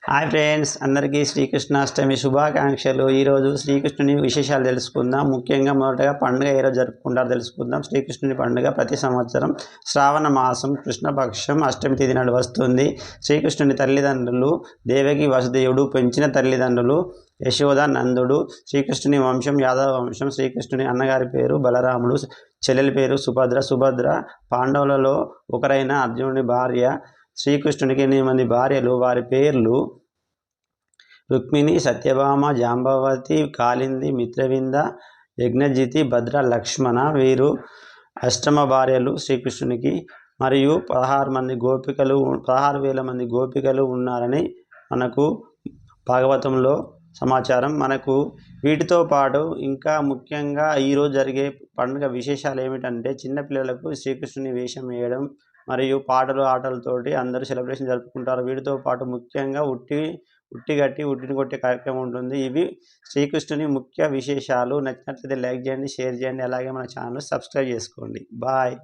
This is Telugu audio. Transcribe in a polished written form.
హాయ్ ఫ్రెండ్స్, అందరికీ శ్రీకృష్ణాష్టమి శుభాకాంక్షలు. ఈరోజు శ్రీకృష్ణుని విశేషాలు తెలుసుకుందాం. ముఖ్యంగా మొదటగా పండుగ ఏ రోజు జరుపుకుంటారో తెలుసుకుందాం. శ్రీకృష్ణుని పండుగ ప్రతి సంవత్సరం శ్రావణ మాసం కృష్ణపక్షం అష్టమి తిథి నాడు వస్తుంది. శ్రీకృష్ణుని తల్లిదండ్రులు దేవకి వసుదేవుడు, పెంచిన తల్లిదండ్రులు యశోద నందుడు. శ్రీకృష్ణుని వంశం యాదవ వంశం. శ్రీకృష్ణుని అన్నగారి పేరు బలరాముడు, చెల్లెలి పేరు సుభద్ర. సుభద్ర పాండవులలో ఒకరైన అర్జునుని భార్య. శ్రీకృష్ణునికి 8 మంది భార్యలు. వారి పేర్లు రుక్మిణి, సత్యభామ, జాంబవతి, కాళింది, మిత్రవింద, యజ్ఞజితి, భద్ర, లక్ష్మణ. వీరు అష్టమ భార్యలు శ్రీకృష్ణునికి. మరియు 16,000 మంది గోపికలు ఉన్నారని మనకు భాగవతంలో సమాచారం. మనకు వీటితో పాటు ఇంకా ముఖ్యంగా ఈరోజు జరిగే పండుగ విశేషాలు ఏమిటంటే, చిన్నపిల్లలకు శ్రీకృష్ణుని వేషం వేయడం మరియు పాటలు ఆటలతోటి అందరూ సెలబ్రేషన్ జరుపుకుంటారు. వీటితో పాటు ముఖ్యంగా ఉట్టిని కొట్టే కార్యక్రమం ఉంటుంది. ఇవి శ్రీకృష్ణుని ముఖ్య విశేషాలు. నచ్చినట్లయితే లైక్ చేయండి, షేర్ చేయండి. అలాగే మన ఛానల్ సబ్స్క్రైబ్ చేసుకోండి. బాయ్.